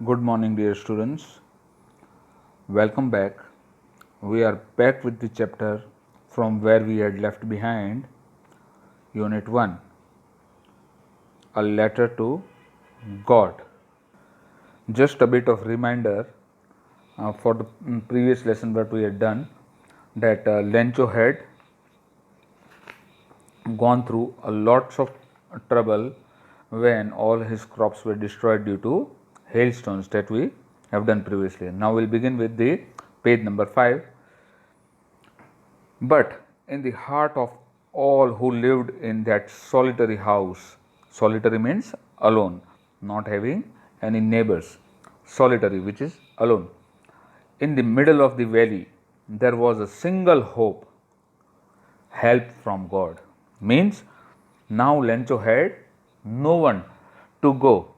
Good morning, dear students. Welcome back. We are back with the chapter from where we had left behind, Unit 1, A Letter to God. Just a bit of reminder for the previous lesson that we had done that Lencho had gone through a lots of trouble when all his crops were destroyed due to hailstones that we have done previously. Now we'll begin with the page number 5. But in the heart of all who lived in that solitary house, solitary means alone, not having any neighbors, solitary, which is alone. In the middle of the valley, there was a single hope, help from God. Means now Lencho had no one to go.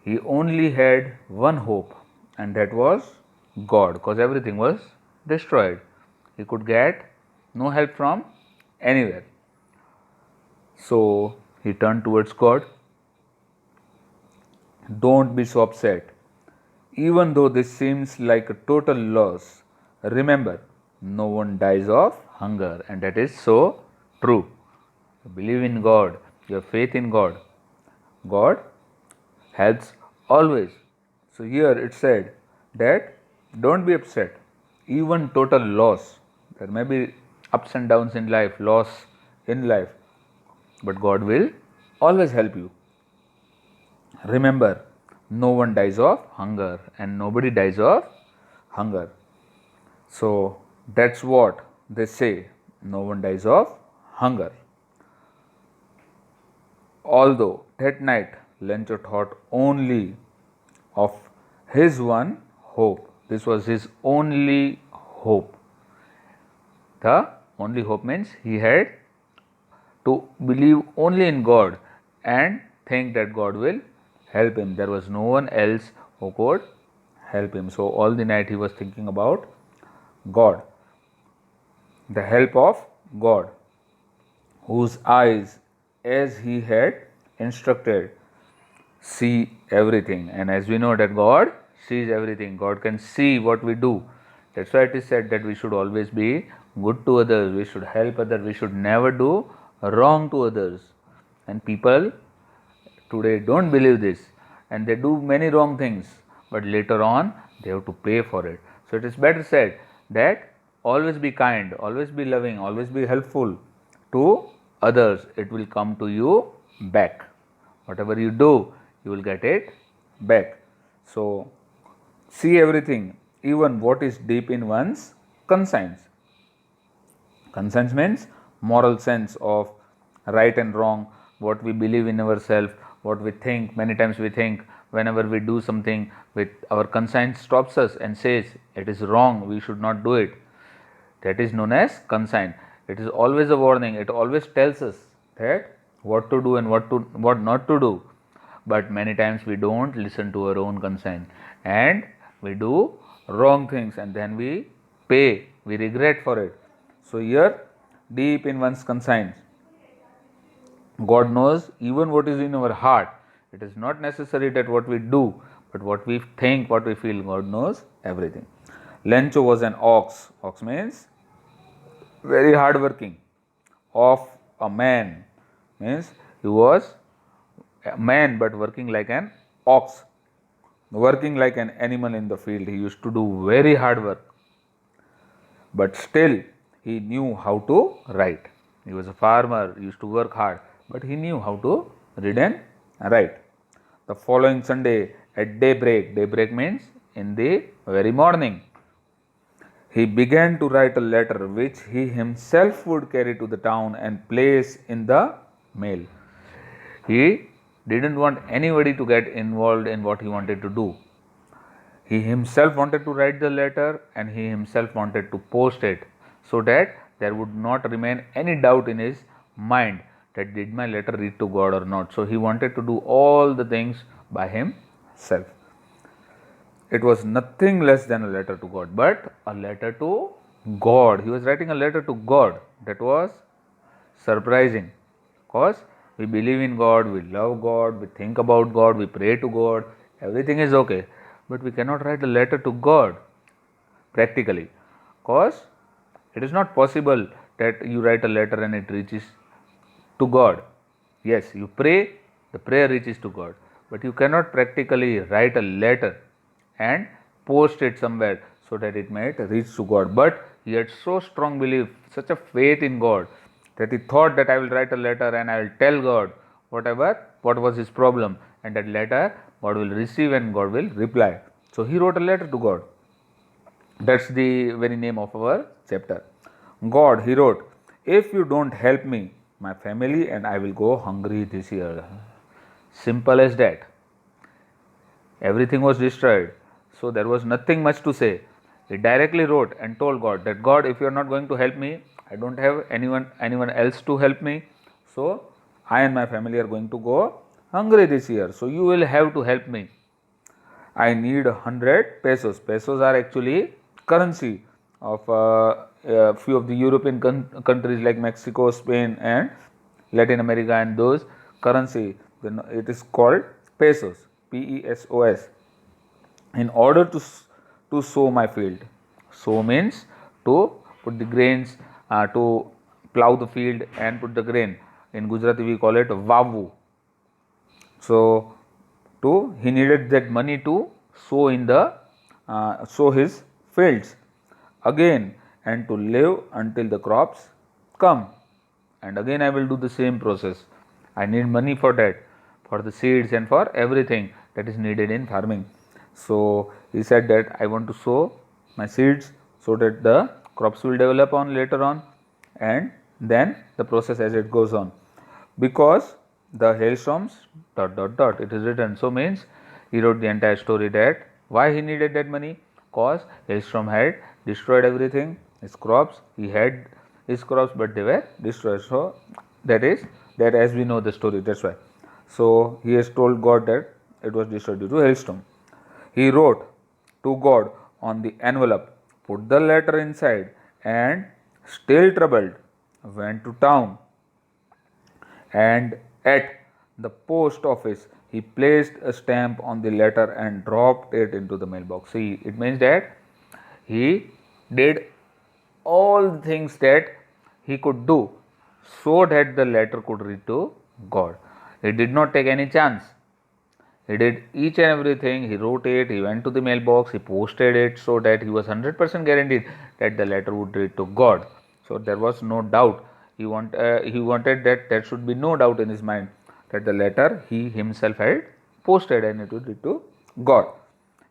He only had one hope, and that was God, because everything was destroyed. He could get no help from anywhere. So he turned towards God. Don't be so upset. Even though this seems like a total loss, remember, no one dies of hunger, and that is so true. You believe in God, you have faith in God. God helps always. So here it said that don't be upset. Even total loss, there may be ups and downs in life, loss in life, but God will always help you. Remember, no one dies of hunger and nobody dies of hunger. So that's what they say, no one dies of hunger. Although that night Lencho thought only of his one hope. This was his only hope. The only hope means he had to believe only in God and think that God will help him. There was no one else who could help him. So all the night he was thinking about God, the help of God, whose eyes, as he had instructed, see everything. And as we know that God sees everything, God can see what we do. That's why it is said that we should always be good to others, we should help others, we should never do wrong to others. And people today don't believe this and they do many wrong things, but later on they have to pay for it. So it is better said that always be kind, always be loving, always be helpful to others. It will come to you back. Whatever you do, you will get it back. So see everything, even what is deep in one's conscience. Conscience means moral sense of right and wrong, what we believe in ourselves, what we think. Many times we think whenever we do something, with our conscience stops us and says it is wrong, we should not do it. That is known as conscience. It is always a warning. It always tells us that what to do and what not to do. But many times we don't listen to our own conscience and we do wrong things and then we pay, we regret for it. So here, deep in one's conscience, God knows even what is in our heart. It is not necessary that what we do, but what we think, what we feel, God knows everything. Lencho was an ox. Ox means very hard working. Of a man means he was a man but working like an ox, working like an animal in the field. He used to do very hard work, but still he knew how to write. He was a farmer, used to work hard, but he knew how to read and write. The following Sunday at daybreak, daybreak means in the very morning, he began to write a letter which he himself would carry to the town and place in the mail. He didn't want anybody to get involved in what he wanted to do. He himself wanted to write the letter and he himself wanted to post it so that there would not remain any doubt in his mind that did my letter reach to God or not. So he wanted to do all the things by himself. It was nothing less than a letter to God, but a letter to God. He was writing a letter to God. That was surprising because we believe in God, we love God, we think about God, we pray to God, everything is okay, but we cannot write a letter to God practically, because it is not possible that you write a letter and it reaches to God. Yes, you pray, the prayer reaches to God, but you cannot practically write a letter and post it somewhere so that it might reach to God. But he had so strong belief, such a faith in God, that he thought that I will write a letter and I will tell God what was his problem, and that letter God will receive and God will reply. So he wrote a letter to God. That's the very name of our chapter. God, he wrote, if you don't help me, my family and I will go hungry this year. Simple as that. Everything was destroyed. So there was nothing much to say. He directly wrote and told God that, God, if you are not going to help me, I don't have anyone else to help me. So I and my family are going to go hungry this year. So you will have to help me. I need 100 pesos. Pesos are actually currency of a few of the European countries like Mexico, Spain, and Latin America, and those currency. Then it is called pesos, PESOS. In order to sow my field, sow means to put the grains, to plow the field and put the grain. In Gujarati we call it vavu. So he needed that money to sow his fields again, and to live until the crops come. And again I will do the same process. I need money for that, for the seeds and for everything that is needed in farming. So he said that I want to sow my seeds so that the crops will develop on later on, and then the process as it goes on. Because the hailstorms ... it is written. So means he wrote the entire story that why he needed that money, cause hailstorm had destroyed everything, his crops. He had his crops, but they were destroyed. So that is that, as we know the story, that's why. So he has told God that it was destroyed due to hailstorm. He wrote to God on the envelope, put the letter inside, and still troubled, went to town, and at the post office he placed a stamp on the letter and dropped it into the mailbox. See, it means that he did all the things that he could do so that the letter could reach to God. He did not take any chance. He did each and everything. He wrote it, he went to the mailbox, he posted it, so that he was 100% guaranteed that the letter would reach to God. So there was no doubt. He wanted that there should be no doubt in his mind that the letter he himself had posted and it would reach to God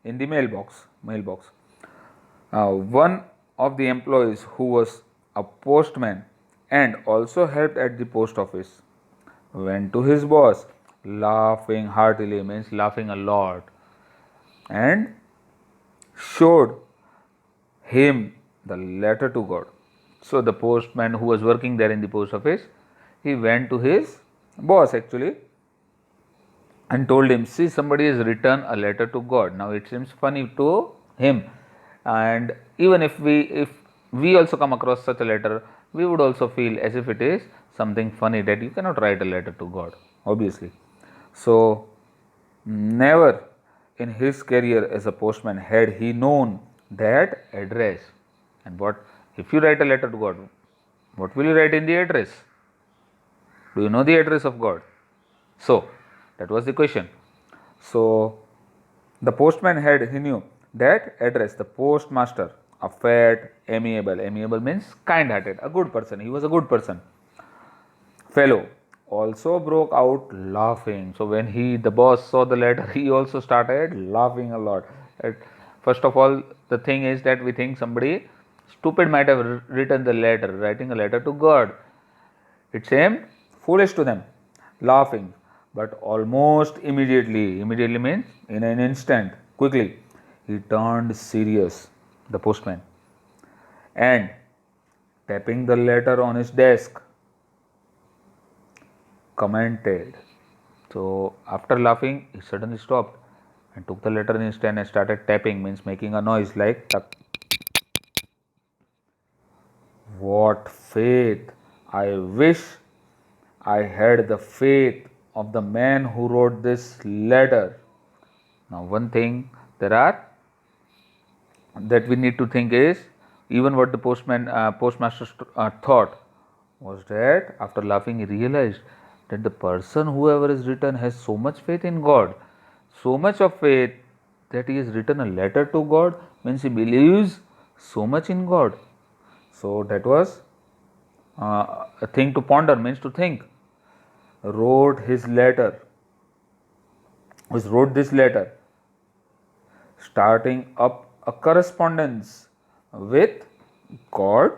in the mailbox. One of the employees, who was a postman and also helped at the post office, went to his boss laughing heartily, means laughing a lot, and showed him the letter to God. So the postman who was working there in the post office, he went to his boss actually and told him, see, somebody has written a letter to God. Now it seems funny to him, and even if we also come across such a letter, we would also feel as if it is something funny, that you cannot write a letter to God, obviously. So never in his career as a postman had he known that address. And what if you write a letter to God, what will you write in the address? Do you know the address of God? So that was the question. So the postman he knew that address. The postmaster, a fat, amiable means kind-hearted, a good person. He was a good person. Fellow also broke out laughing. So when the boss saw the letter, he also started laughing a lot. First of all, the thing is that we think somebody stupid might have written the letter, writing a letter to God. It seemed foolish to them, laughing. But almost immediately means in an instant, quickly, he turned serious, the postman, and tapping the letter on his desk, commented. So after laughing, he suddenly stopped and took the letter in his hand and started tapping, means making a noise like tuck. What faith! I wish I had the faith of the man who wrote this letter. Now one thing there are that we need to think is, even what the postmaster thought was that after laughing he realized that the person whoever is written has so much faith in God, so much of faith that he has written a letter to God, means he believes so much in God. So that was a thing to ponder, means to think. Wrote his letter, wrote this letter, starting up a correspondence with God.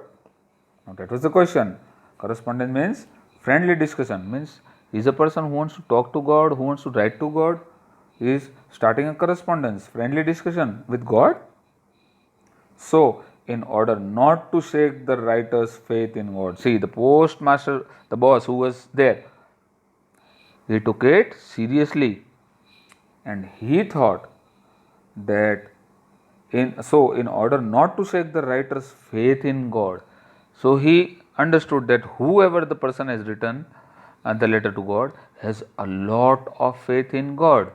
Now that was the question. Correspondence means friendly discussion, means he is a person who wants to talk to God, who wants to write to God, he is starting a correspondence, friendly discussion with God. So, in order not to shake the writer's faith in God, see, the postmaster, the boss who was there, he took it seriously and he thought that in order not to shake the writer's faith in God, so he understood that whoever the person has written the letter to God has a lot of faith in God.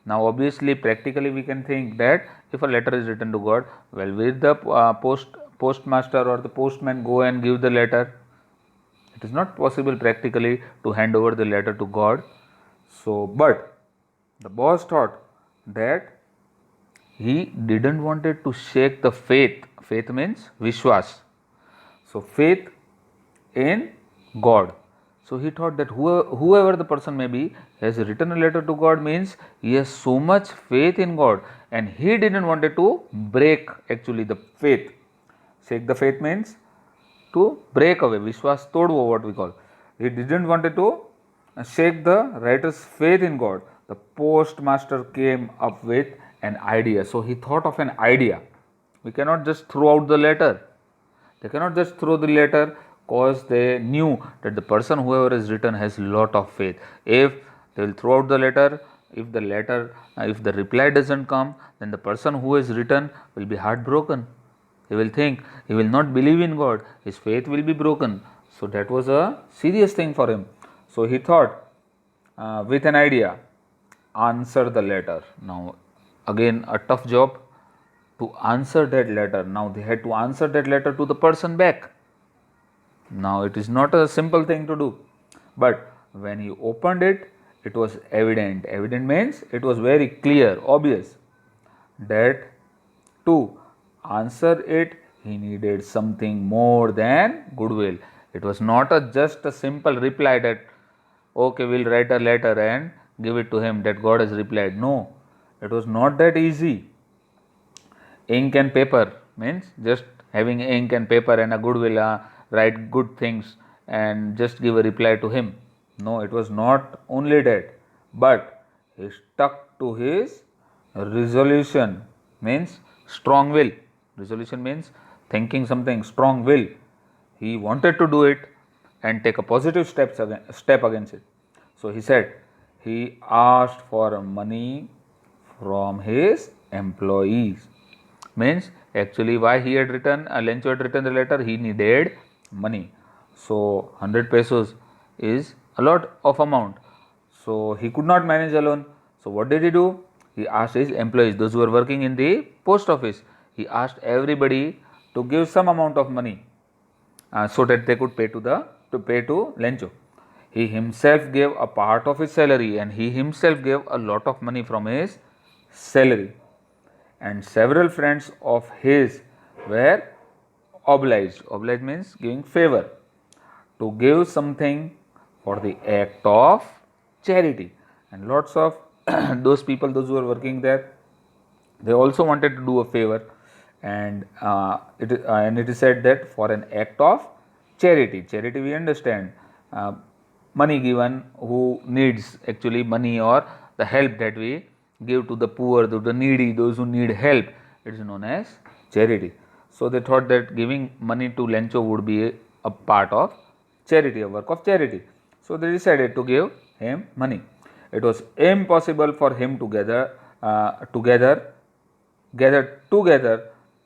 Now obviously practically we can think that if a letter is written to God, well, will the postmaster or the postman go and give the letter? It is not possible practically to hand over the letter to God. So but the boss thought that he didn't wanted to shake the faith. Faith means vishwas. So faith in God. So he thought that whoever the person may be has written a letter to God, means he has so much faith in God, and he didn't wanted to break actually the faith. Shake the faith means to break away. Vishwas todvo, what we call. He didn't wanted to shake the writer's faith in God. The postmaster came up with an idea. So he thought of an idea. We cannot just throw out the letter. They cannot just throw the letter because they knew that the person whoever is written has lot of faith. If they will throw out the letter, if the reply doesn't come, then the person who has written will be heartbroken. He will think, he will not believe in God, his faith will be broken. So that was a serious thing for him. So he thought with an idea, answer the letter. Now again a tough job to answer that letter. Now they had to answer that letter to the person back. Now it is not a simple thing to do, but when he opened it, it was evident. Evident means it was very clear, obvious that to answer it he needed something more than goodwill. It was not just a simple reply that okay, we'll write a letter and give it to him that God has replied. No, it was not that easy. Ink and paper means just having ink and paper and a goodwill, write good things and just give a reply to him. No, it was not only that, but he stuck to his resolution, means strong will. Resolution means thinking something, strong will. He wanted to do it and take a positive step against it. So he said he asked for money from his employees. Means actually why he had written, Lencho had written the letter, he needed money. So 100 pesos is a lot of amount. So he could not manage alone. So what did he do? He asked his employees, those who were working in the post office, he asked everybody to give some amount of money so that they could pay to Lencho. He himself gave a part of his salary and he himself gave a lot of money from his salary. And several friends of his were obliged. Obliged means giving favor, to give something for the act of charity. And lots of those people, those who were working there, they also wanted to do a favor, and it is said that for an act of charity. Charity we understand, money given who needs actually money, or the help that we give to the poor, to the needy, those who need help. It is known as charity. So they thought that giving money to Lencho would be a part of charity, a work of charity. So they decided to give him money. It was impossible for him to gather together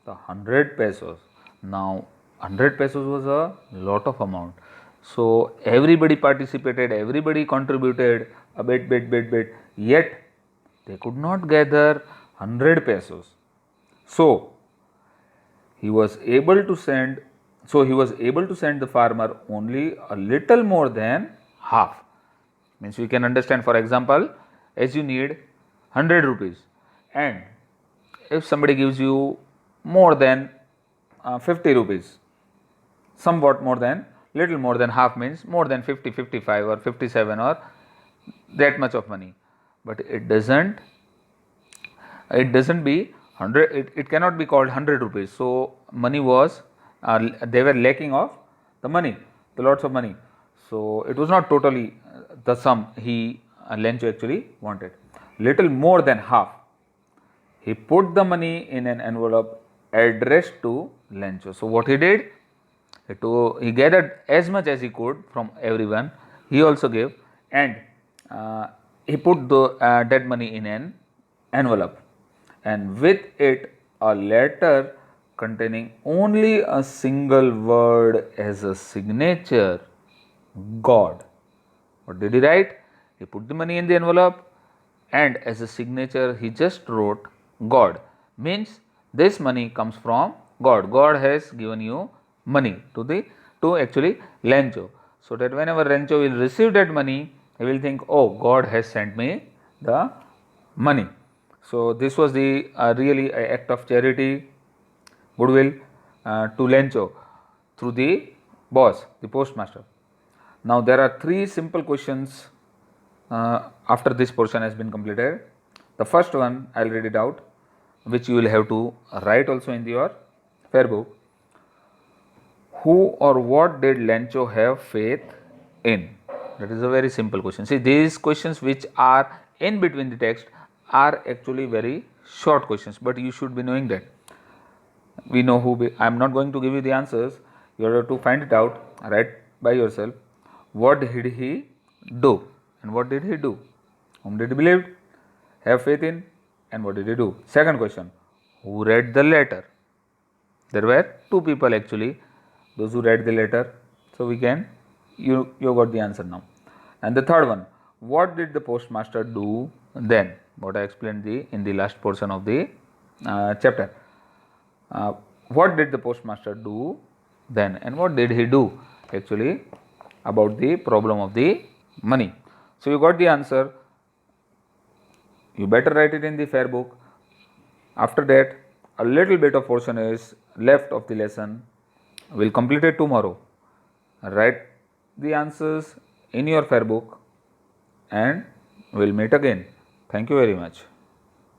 the 100 pesos. Now 100 pesos was a lot of amount. So everybody participated, everybody contributed a bit. Yet they could not gather 100 pesos. So he was able to send the farmer only a little more than half. Means you can understand, for example, as you need 100 rupees, and if somebody gives you more than 50 rupees, somewhat more than, little more than half means more than 50, 55 or 57 or that much of money, but it doesn't be 100, it cannot be called 100 rupees. So money was, they were lacking of the money, the lots of money. So it was not totally the sum he, Lencho actually wanted, little more than half. He put the money in an envelope addressed to Lencho. So what he did, he gathered as much as he could from everyone. He also gave, and he put that money in an envelope, and with it a letter containing only a single word as a signature, God. What did he write? He put the money in the envelope, and as a signature he just wrote God. Means this money comes from God. God has given you money to actually Lencho, so that whenever Lencho will receive that money, he will think, oh, God has sent me the money. So this was the really act of charity, goodwill to Lencho through the boss, the postmaster. Now there are three simple questions after this portion has been completed. The first one I will read it out, which you will have to write also in your fair book. Who or what did Lencho have faith in? That is a very simple question. See, these questions which are in between the text are actually very short questions, but you should be knowing that. We know I am not going to give you the answers. You have to find it out, right, by yourself. What did he do? And what did he do? Whom did he believe? Have faith in? And what did he do? Second question. Who read the letter? There were two people actually, those who read the letter. So we can, you got the answer now. And the third one. What did the postmaster do then? What I explained in the last portion of the chapter. What did the postmaster do then, and what did he do actually about the problem of the money? So you got the answer. You better write it in the fair book. After that, a little bit of portion is left of the lesson. We'll complete it tomorrow. Write the answers in your fair book, and we'll meet again. Thank you very much.